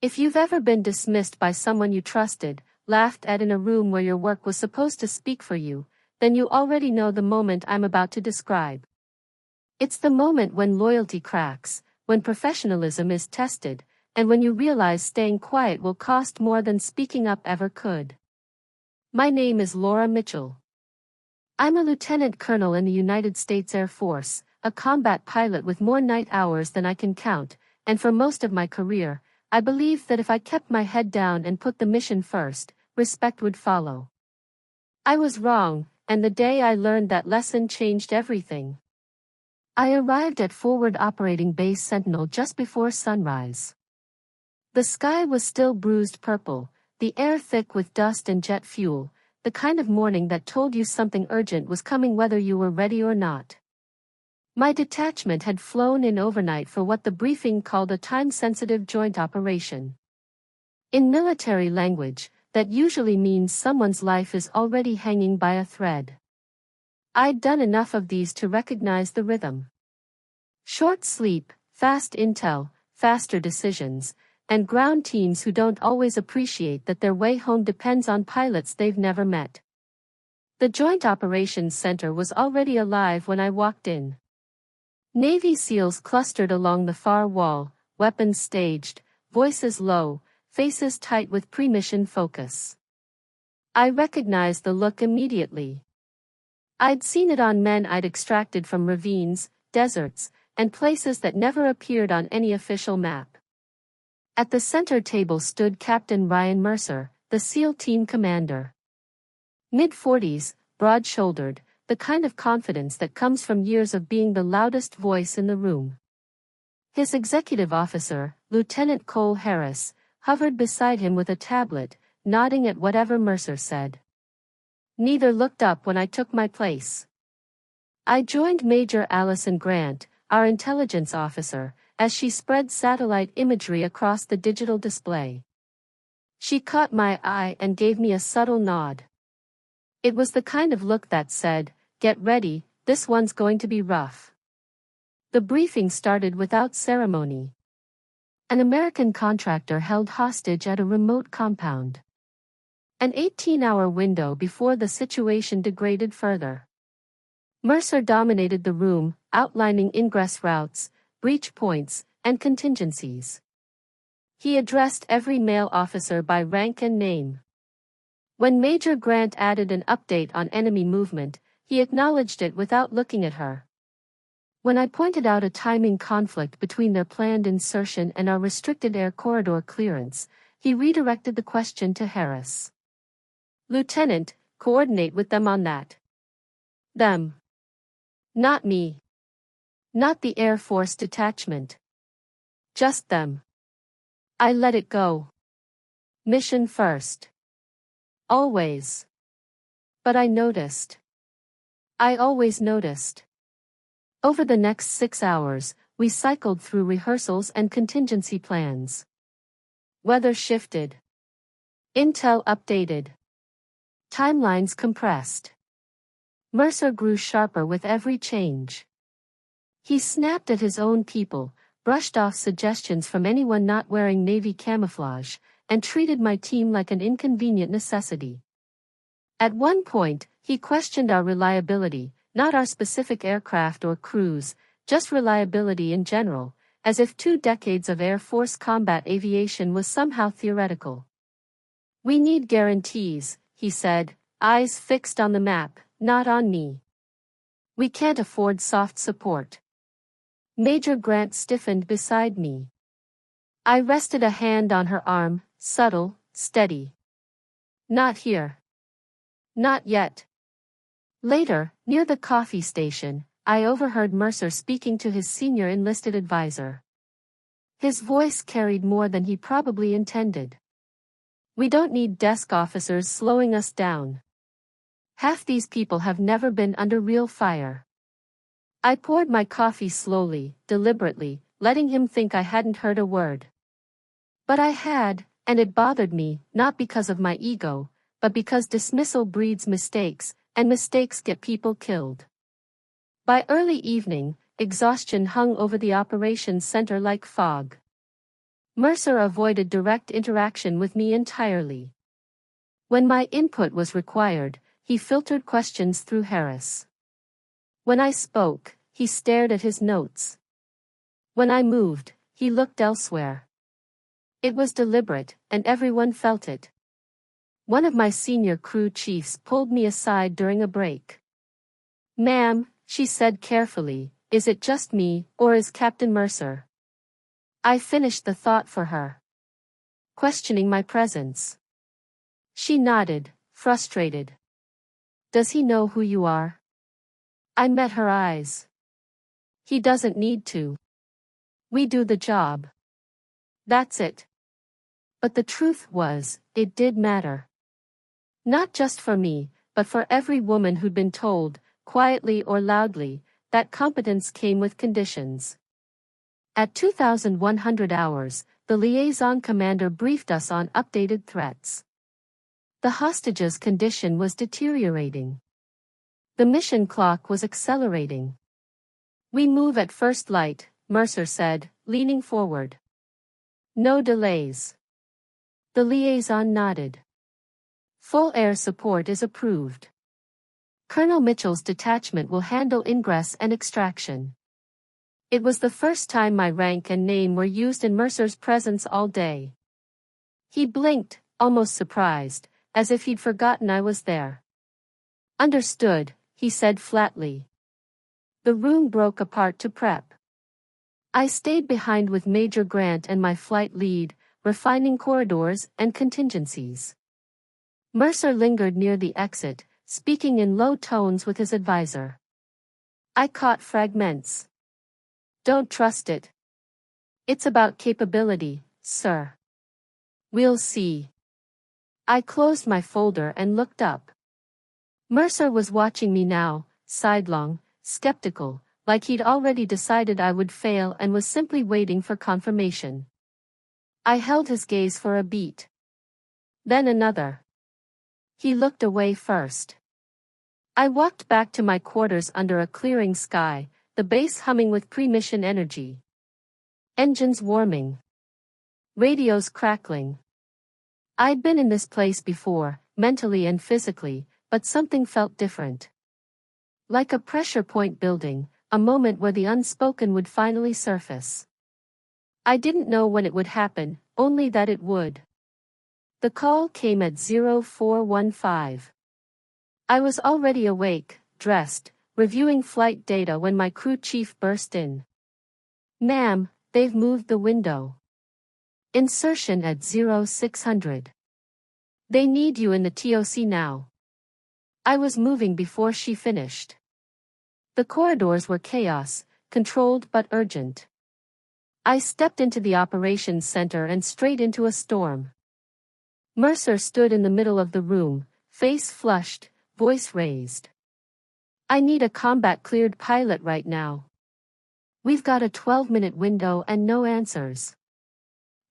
If you've ever been dismissed by someone you trusted, laughed at in a room where your work was supposed to speak for you, then you already know the moment I'm about to describe. It's the moment when loyalty cracks, when professionalism is tested, and when you realize staying quiet will cost more than speaking up ever could. My name is Laura Mitchell. I'm a lieutenant colonel in the United States Air Force, a combat pilot with more night hours than I can count, and for most of my career, I believed that if I kept my head down and put the mission first, respect would follow. I was wrong, and the day I learned that lesson changed everything. I arrived at Forward Operating Base Sentinel just before sunrise. The sky was still bruised purple, the air thick with dust and jet fuel, the kind of morning that told you something urgent was coming whether you were ready or not. My detachment had flown in overnight for what the briefing called a time-sensitive joint operation. In military language, that usually means someone's life is already hanging by a thread. I'd done enough of these to recognize the rhythm. Short sleep, fast intel, faster decisions, and ground teams who don't always appreciate that their way home depends on pilots they've never met. The Joint Operations Center was already alive when I walked in. Navy SEALs clustered along the far wall, weapons staged, voices low, faces tight with pre-mission focus. I recognized the look immediately. I'd seen it on men I'd extracted from ravines, deserts, and places that never appeared on any official map. At the center table stood Captain Ryan Mercer, the SEAL team commander. Mid-40s, broad-shouldered, the kind of confidence that comes from years of being the loudest voice in the room. His executive officer, Lieutenant Cole Harris, hovered beside him with a tablet, nodding at whatever Mercer said. Neither looked up when I took my place. I joined Major Allison Grant, our intelligence officer, as she spread satellite imagery across the digital display. She caught my eye and gave me a subtle nod. It was the kind of look that said, "Get ready, this one's going to be rough." The briefing started without ceremony. An American contractor held hostage at a remote compound. An 18-hour window before the situation degraded further. Mercer dominated the room, outlining ingress routes, breach points, and contingencies. He addressed every male officer by rank and name. When Major Grant added an update on enemy movement, he acknowledged it without looking at her. When I pointed out a timing conflict between their planned insertion and our restricted air corridor clearance, he redirected the question to Harris. "Lieutenant, coordinate with them on that." Them. Not me. Not the Air Force detachment. Just them. I let it go. Mission first. Always. But I noticed. I always noticed. Over the next 6 hours, we cycled through rehearsals and contingency plans. Weather shifted. Intel updated. Timelines compressed. Mercer grew sharper with every change. He snapped at his own people, brushed off suggestions from anyone not wearing Navy camouflage, and treated my team like an inconvenient necessity. At one point, he questioned our reliability, not our specific aircraft or crews, just reliability in general, as if 2 decades of Air Force combat aviation was somehow theoretical. "We need guarantees," he said, eyes fixed on the map, not on me. "We can't afford soft support." Major Grant stiffened beside me. I rested a hand on her arm, subtle, steady. "Not here. Not yet." Later, near the coffee station, I overheard Mercer speaking to his senior enlisted advisor. His voice carried more than he probably intended. "We don't need desk officers slowing us down. Half these people have never been under real fire." I poured my coffee slowly, deliberately, letting him think I hadn't heard a word. But I had, and it bothered me, not because of my ego, but because dismissal breeds mistakes, and mistakes get people killed. By early evening, exhaustion hung over the operations center like fog. Mercer avoided direct interaction with me entirely. When my input was required, he filtered questions through Harris. When I spoke, he stared at his notes. When I moved, he looked elsewhere. It was deliberate, and everyone felt it. One of my senior crew chiefs pulled me aside during a break. "Ma'am," she said carefully, "is it just me, or is Captain Mercer?" I finished the thought for her, questioning my presence. She nodded, frustrated. "Does he know who you are?" I met her eyes. "He doesn't need to. We do the job. That's it." But the truth was, it did matter. Not just for me, but for every woman who'd been told, quietly or loudly, that competence came with conditions. At 2,100 hours, the liaison commander briefed us on updated threats. The hostage's condition was deteriorating. The mission clock was accelerating. "We move at first light," Mercer said, leaning forward. "No delays." The liaison nodded. "Full air support is approved. Colonel Mitchell's detachment will handle ingress and extraction." It was the first time my rank and name were used in Mercer's presence all day. He blinked, almost surprised, as if he'd forgotten I was there. "Understood," he said flatly. The room broke apart to prep. I stayed behind with Major Grant and my flight lead, refining corridors and contingencies. Mercer lingered near the exit, speaking in low tones with his advisor. I caught fragments. "Don't trust it. It's about capability, sir." "We'll see." I closed my folder and looked up. Mercer was watching me now, sidelong, skeptical, like he'd already decided I would fail and was simply waiting for confirmation. I held his gaze for a beat. Then another. He looked away first. I walked back to my quarters under a clearing sky, the base humming with pre-mission energy. Engines warming. Radios crackling. I'd been in this place before, mentally and physically, but something felt different. Like a pressure point building, a moment where the unspoken would finally surface. I didn't know when it would happen, only that it would. The call came at 0415. I was already awake, dressed, reviewing flight data when my crew chief burst in. "Ma'am, they've moved the window. Insertion at 0600. They need you in the TOC now." I was moving before she finished. The corridors were chaos, controlled but urgent. I stepped into the operations center and straight into a storm. Mercer stood in the middle of the room, face flushed, voice raised. "I need a combat-cleared pilot right now. We've got a 12-minute window and no answers."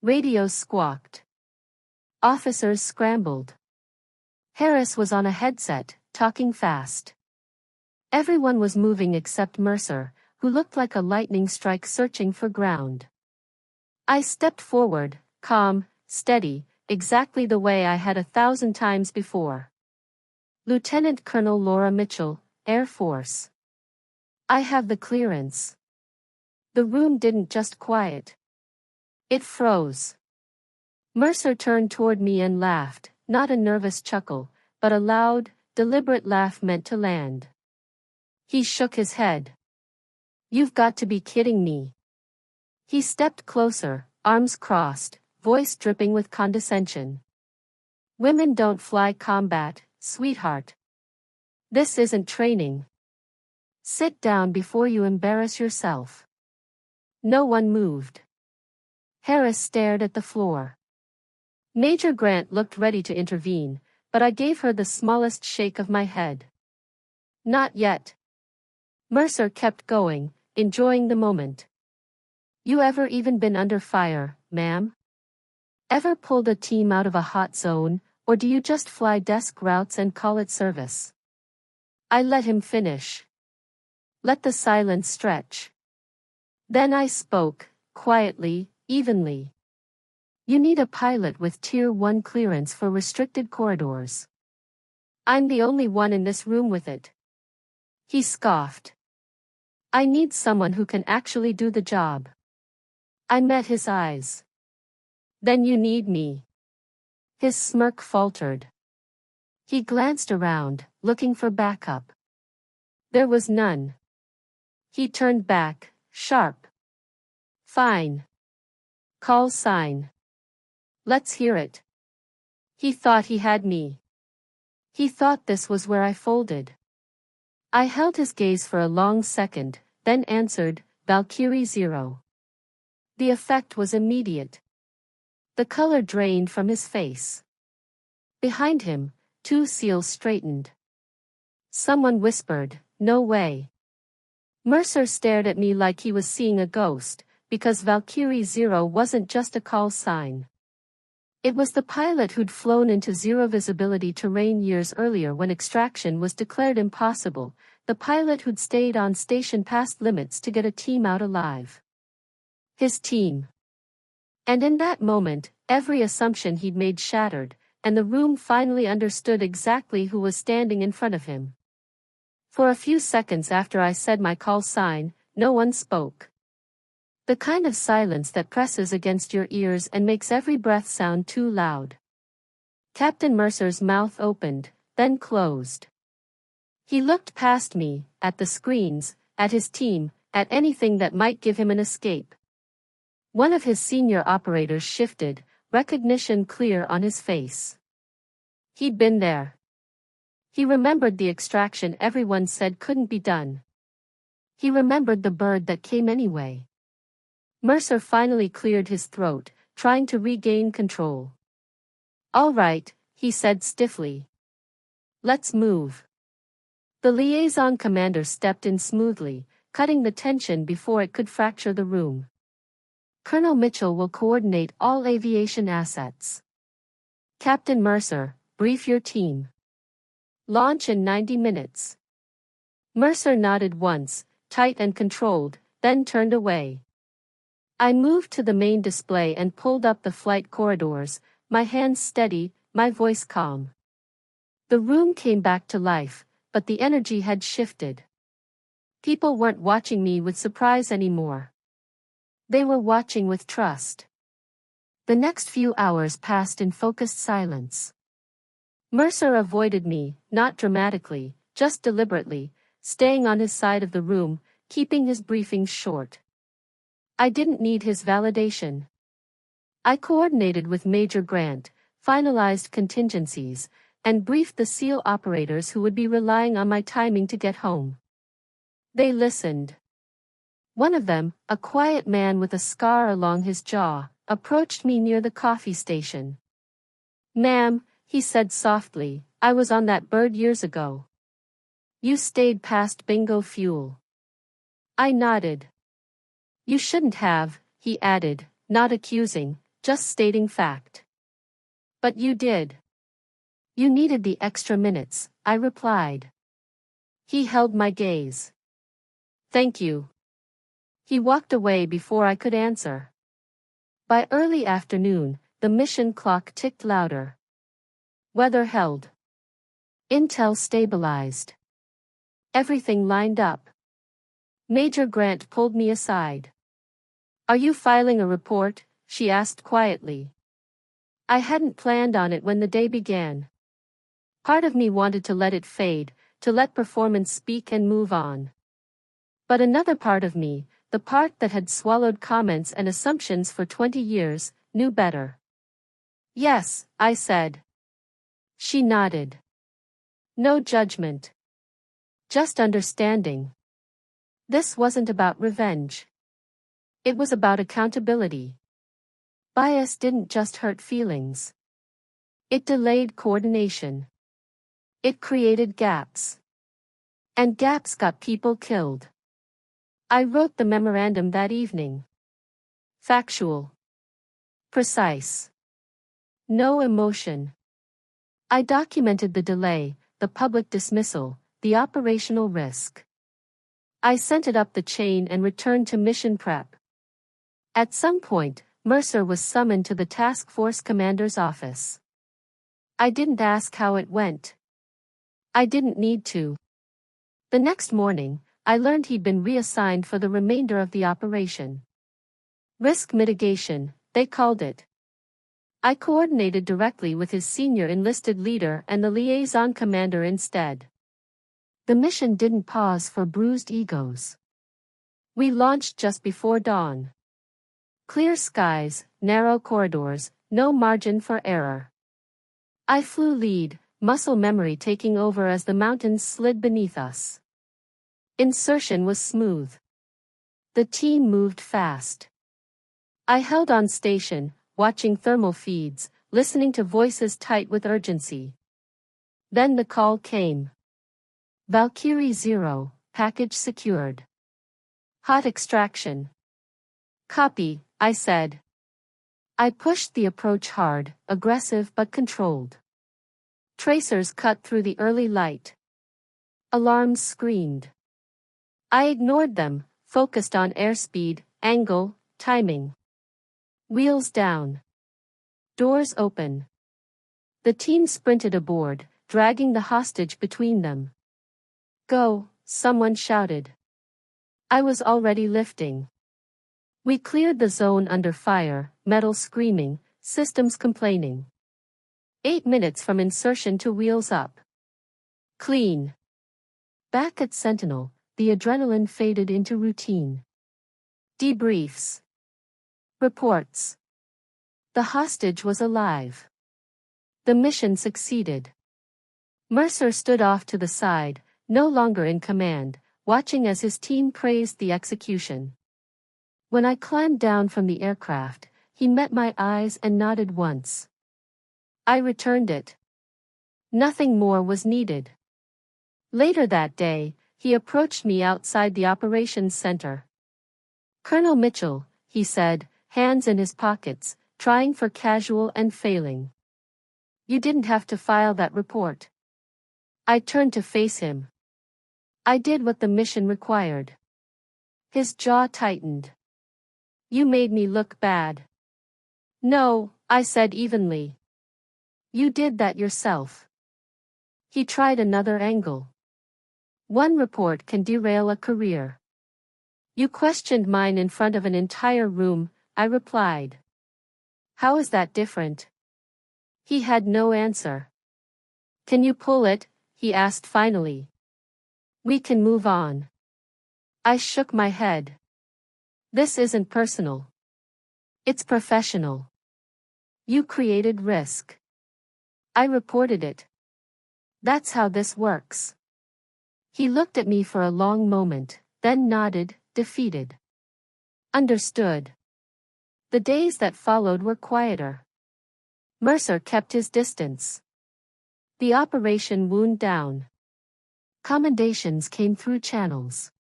Radios squawked. Officers scrambled. Harris was on a headset, talking fast. Everyone was moving except Mercer, who looked like a lightning strike searching for ground. I stepped forward, calm, steady, exactly the way I had 1,000 times before. "Lieutenant Colonel Laura Mitchell, Air Force. I have the clearance." The room didn't just quiet. It froze. Mercer turned toward me and laughed, not a nervous chuckle, but a loud, deliberate laugh meant to land. He shook his head. "You've got to be kidding me." He stepped closer, arms crossed, voice dripping with condescension. "Women don't fly combat, sweetheart. This isn't training. Sit down before you embarrass yourself." No one moved. Harris stared at the floor. Major Grant looked ready to intervene, but I gave her the smallest shake of my head. "Not yet." Mercer kept going, enjoying the moment. "You ever even been under fire, ma'am? Ever pulled a team out of a hot zone, or do you just fly desk routes and call it service?" I let him finish. Let the silence stretch. Then I spoke, quietly, evenly. You need a pilot with Tier 1 clearance for restricted corridors. I'm the only one in this room with it. He scoffed. I need someone who can actually do the job. I met his eyes. Then you need me. His smirk faltered. He glanced around, looking for backup. There was none. He turned back, sharp. Fine. Call sign. Let's hear it. He thought he had me. He thought this was where I folded. I held his gaze for a long second, then answered, Valkyrie Zero. The effect was immediate. The color drained from his face. Behind him, two seals straightened. Someone whispered, no way. Mercer stared at me like he was seeing a ghost, because Valkyrie Zero wasn't just a call sign. It was the pilot who'd flown into zero visibility terrain years earlier when extraction was declared impossible, the pilot who'd stayed on station past limits to get a team out alive. His team. And in that moment, every assumption he'd made shattered, and the room finally understood exactly who was standing in front of him. For a few seconds after I said my call sign, no one spoke. The kind of silence that presses against your ears and makes every breath sound too loud. Captain Mercer's mouth opened, then closed. He looked past me, at the screens, at his team, at anything that might give him an escape. One of his senior operators shifted, recognition clear on his face. He'd been there. He remembered the extraction everyone said couldn't be done. He remembered the bird that came anyway. Mercer finally cleared his throat, trying to regain control. All right, he said stiffly. Let's move. The liaison commander stepped in smoothly, cutting the tension before it could fracture the room. Colonel Mitchell will coordinate all aviation assets. Captain Mercer, brief your team. Launch in 90 minutes. Mercer nodded once, tight and controlled, then turned away. I moved to the main display and pulled up the flight corridors, my hands steady, my voice calm. The room came back to life, but the energy had shifted. People weren't watching me with surprise anymore. They were watching with trust. The next few hours passed in focused silence. Mercer avoided me, not dramatically, just deliberately, staying on his side of the room, keeping his briefings short. I didn't need his validation. I coordinated with Major Grant, finalized contingencies, and briefed the SEAL operators who would be relying on my timing to get home. They listened. One of them, a quiet man with a scar along his jaw, approached me near the coffee station. Ma'am, he said softly, I was on that bird years ago. You stayed past bingo fuel. I nodded. You shouldn't have, he added, not accusing, just stating fact. But you did. You needed the extra minutes, I replied. He held my gaze. Thank you. He walked away before I could answer. By early afternoon, the mission clock ticked louder. Weather held. Intel stabilized. Everything lined up. Major Grant pulled me aside. Are you filing a report? She asked quietly. I hadn't planned on it when the day began. Part of me wanted to let it fade, to let performance speak and move on. But another part of me, the part that had swallowed comments and assumptions for 20 years, knew better. Yes, I said. She nodded. No judgment. Just understanding. This wasn't about revenge. It was about accountability. Bias didn't just hurt feelings. It delayed coordination. It created gaps. And gaps got people killed. I wrote the memorandum that evening. Factual. Precise. No emotion. I documented the delay, the public dismissal, the operational risk. I sent it up the chain and returned to mission prep. At some point, Mercer was summoned to the task force commander's office. I didn't ask how it went. I didn't need to. The next morning, I learned he'd been reassigned for the remainder of the operation. Risk mitigation, they called it. I coordinated directly with his senior enlisted leader and the liaison commander instead. The mission didn't pause for bruised egos. We launched just before dawn. Clear skies, narrow corridors, no margin for error. I flew lead, muscle memory taking over as the mountains slid beneath us. Insertion was smooth. The team moved fast. I held on station, watching thermal feeds, listening to voices tight with urgency. Then the call came. Valkyrie Zero, package secured. Hot extraction. Copy, I said. I pushed the approach hard, aggressive but controlled. Tracers cut through the early light. Alarms screamed. I ignored them, focused on airspeed, angle, timing. Wheels down. Doors open. The team sprinted aboard, dragging the hostage between them. Go, someone shouted. I was already lifting. We cleared the zone under fire, metal screaming, systems complaining. 8 minutes from insertion to wheels up. Clean. Back at Sentinel, the adrenaline faded into routine. Debriefs. Reports. The hostage was alive. The mission succeeded. Mercer stood off to the side, no longer in command, watching as his team praised the execution. When I climbed down from the aircraft, he met my eyes and nodded once. I returned it. Nothing more was needed. Later that day, he approached me outside the operations center. Colonel Mitchell, he said, hands in his pockets, trying for casual and failing. You didn't have to file that report. I turned to face him. I did what the mission required. His jaw tightened. You made me look bad. No, I said evenly. You did that yourself. He tried another angle. One report can derail a career. You questioned mine in front of an entire room, I replied. How is that different? He had no answer. Can you pull it? He asked finally. We can move on. I shook my head. This isn't personal. It's professional. You created risk. I reported it. That's how this works. He looked at me for a long moment, then nodded, defeated. Understood. The days that followed were quieter. Mercer kept his distance. The operation wound down. Commendations came through channels.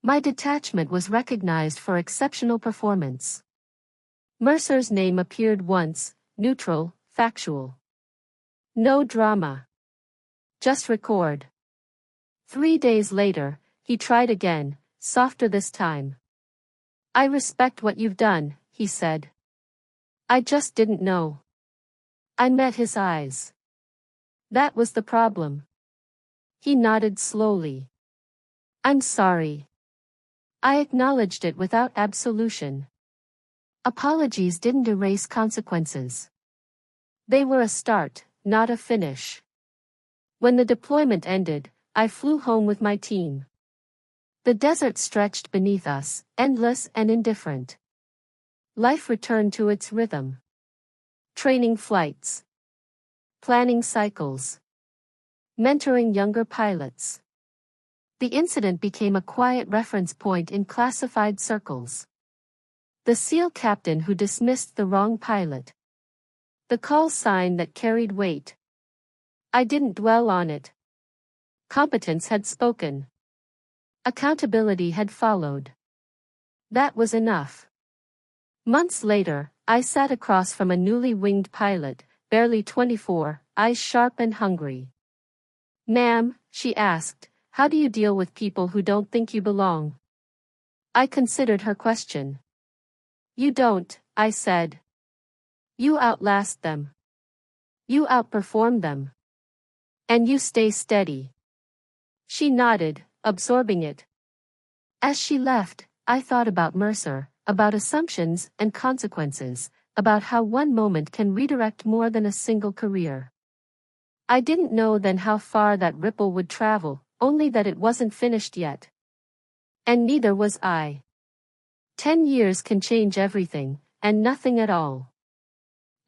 My detachment was recognized for exceptional performance. Mercer's name appeared once, neutral, factual. No drama. Just record. 3 days later, he tried again, softer this time. I respect what you've done, he said. I just didn't know. I met his eyes. That was the problem. He nodded slowly. I'm sorry. I acknowledged it without absolution. Apologies didn't erase consequences. They were a start, not a finish. When the deployment ended, I flew home with my team. The desert stretched beneath us, endless and indifferent. Life returned to its rhythm. Training flights. Planning cycles. Mentoring younger pilots. The incident became a quiet reference point in classified circles. The SEAL captain who dismissed the wrong pilot. The call sign that carried weight. I didn't dwell on it. Competence had spoken. Accountability had followed. That was enough. Months later, I sat across from a newly winged pilot, barely 24, eyes sharp and hungry. Ma'am, she asked, how do you deal with people who don't think you belong? I considered her question. You don't, I said. You outlast them. You outperform them. And you stay steady. She nodded, absorbing it. As she left, I thought about Mercer, about assumptions and consequences, about how one moment can redirect more than a single career. I didn't know then how far that ripple would travel, only that it wasn't finished yet. And neither was I. 10 years can change everything, and nothing at all.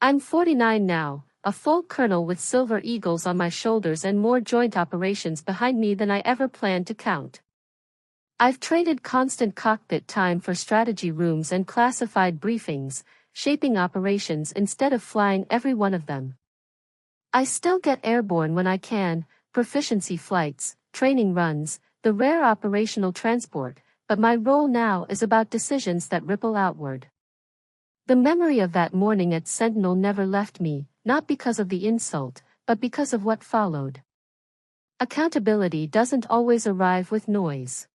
I'm 49 now, a full colonel with silver eagles on my shoulders and more joint operations behind me than I ever planned to count. I've traded constant cockpit time for strategy rooms and classified briefings, shaping operations instead of flying every one of them. I still get airborne when I can, proficiency flights, training runs, the rare operational transport, but my role now is about decisions that ripple outward. The memory of that morning at Sentinel never left me, not because of the insult, but because of what followed. Accountability doesn't always arrive with noise.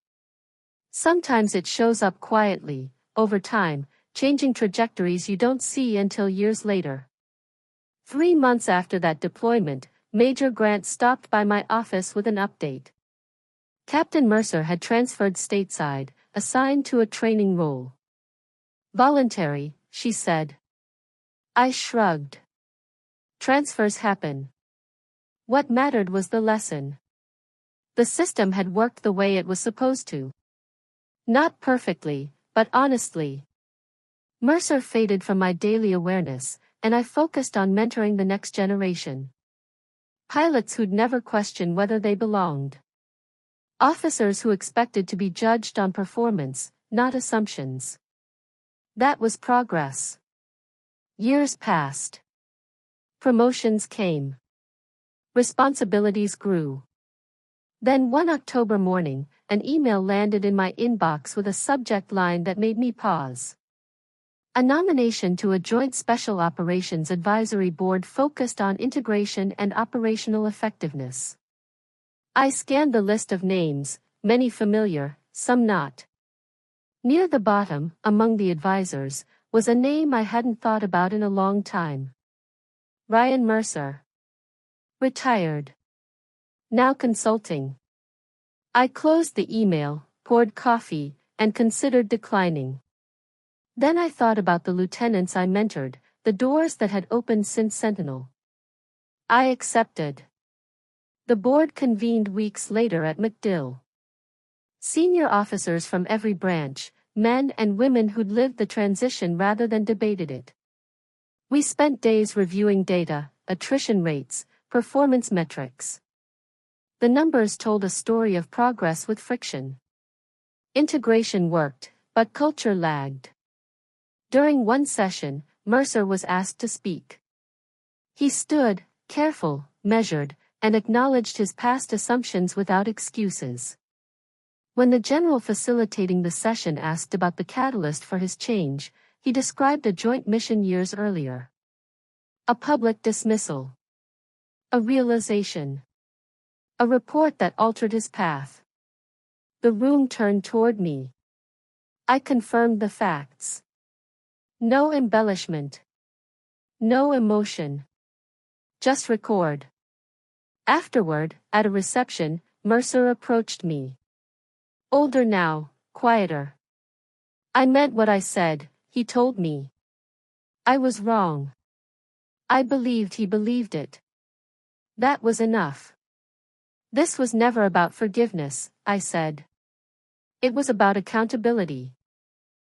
Sometimes it shows up quietly, over time, changing trajectories you don't see until years later. 3 months after that deployment, Major Grant stopped by my office with an update. Captain Mercer had transferred stateside, assigned to a training role. Voluntary, she said. I shrugged. Transfers happen. What mattered was the lesson. The system had worked the way it was supposed to. Not perfectly, but honestly. Mercer faded from my daily awareness, and I focused on mentoring the next generation. Pilots who'd never question whether they belonged. Officers who expected to be judged on performance, not assumptions. That was progress. Years passed. Promotions came. Responsibilities grew. Then one October morning, an email landed in my inbox with a subject line that made me pause. A nomination to a joint Special Operations Advisory Board focused on integration and operational effectiveness. I scanned the list of names, many familiar, some not. Near the bottom, among the advisors, was a name I hadn't thought about in a long time. Ryan Mercer. Retired. Now consulting. I closed the email, poured coffee, and considered declining. Then I thought about the lieutenants I mentored, the doors that had opened since Sentinel. I accepted. The board convened weeks later at MacDill. Senior officers from every branch, men and women who'd lived the transition rather than debated it. We spent days reviewing data, attrition rates, performance metrics. The numbers told a story of progress with friction. Integration worked, but culture lagged. During one session, Mercer was asked to speak. He stood, careful, measured, and acknowledged his past assumptions without excuses. When the general facilitating the session asked about the catalyst for his change, he described a joint mission years earlier. A public dismissal. A realization. A report that altered his path. The room turned toward me. I confirmed the facts. No embellishment. No emotion. Just record. Afterward, at a reception, Mercer approached me. Older now, quieter. I meant what I said, he told me. I was wrong. I believed he believed it. That was enough. This was never about forgiveness, I said. It was about accountability.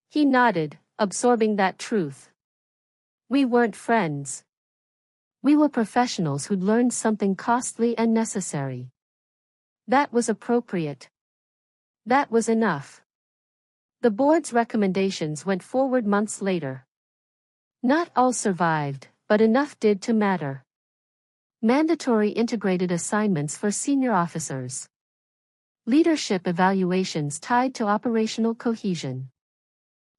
He nodded, absorbing that truth. We weren't friends. We were professionals who'd learned something costly and necessary. That was appropriate. That was enough. The board's recommendations went forward months later. Not all survived, but enough did to matter. Mandatory integrated assignments for senior officers. Leadership evaluations tied to operational cohesion.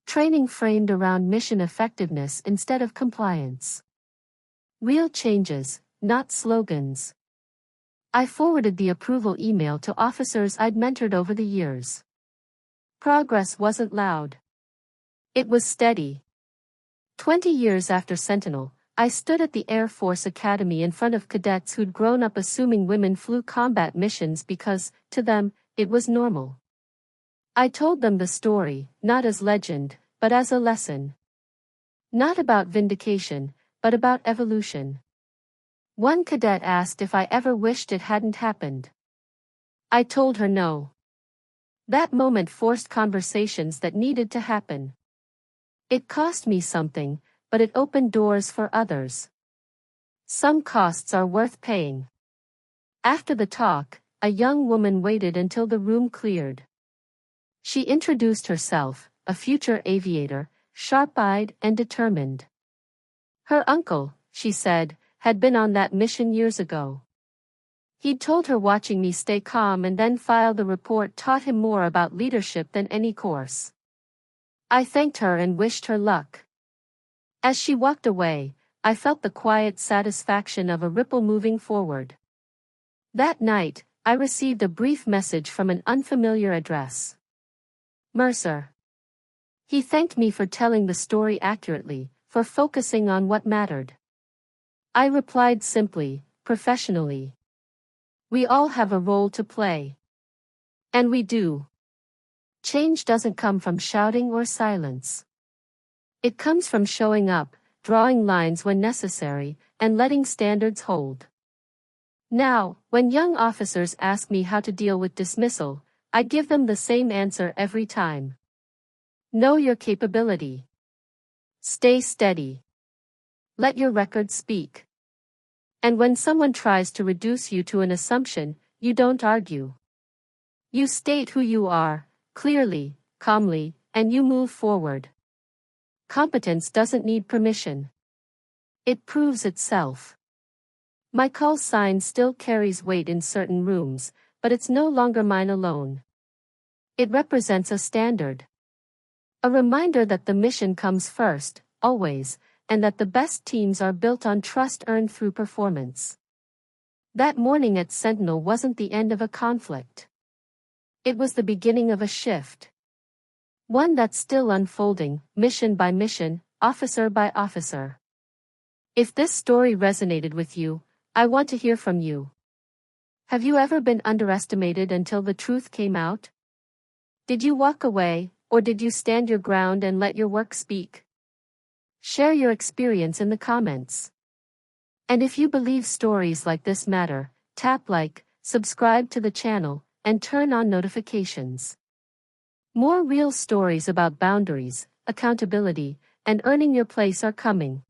Training framed around mission effectiveness instead of compliance. Real changes, not slogans. I forwarded the approval email to officers I'd mentored over the years. Progress wasn't loud. It was steady. 20 years after Sentinel, I stood at the Air Force Academy in front of cadets who'd grown up assuming women flew combat missions because, to them, it was normal. I told them the story, not as legend, but as a lesson. Not about vindication, but about evolution. One cadet asked if I ever wished it hadn't happened. I told her no. That moment forced conversations that needed to happen. It cost me something, but it opened doors for others. Some costs are worth paying. After the talk, a young woman waited until the room cleared. She introduced herself, a future aviator, sharp-eyed and determined. Her uncle, she said, had been on that mission years ago. He'd told her watching me stay calm and then file the report taught him more about leadership than any course. I thanked her and wished her luck. As she walked away, I felt the quiet satisfaction of a ripple moving forward. That night, I received a brief message from an unfamiliar address. Mercer. He thanked me for telling the story accurately, for focusing on what mattered. I replied simply, professionally. We all have a role to play. And we do. Change doesn't come from shouting or silence. It comes from showing up, drawing lines when necessary, and letting standards hold. Now, when young officers ask me how to deal with dismissal, I give them the same answer every time. Know your capability. Stay steady. Let your record speak. And when someone tries to reduce you to an assumption, you don't argue. You state who you are, clearly, calmly, and you move forward. Competence doesn't need permission. It proves itself. My call sign still carries weight in certain rooms, but it's no longer mine alone. It represents a standard. A reminder that the mission comes first, always, and that the best teams are built on trust earned through performance. That morning at Sentinel wasn't the end of a conflict. It was the beginning of a shift. One that's still unfolding, mission by mission, officer by officer. If this story resonated with you, I want to hear from you. Have you ever been underestimated until the truth came out? Did you walk away, or did you stand your ground and let your work speak? Share your experience in the comments. And if you believe stories like this matter, tap like, subscribe to the channel, and turn on notifications. More real stories about boundaries, accountability, and earning your place are coming.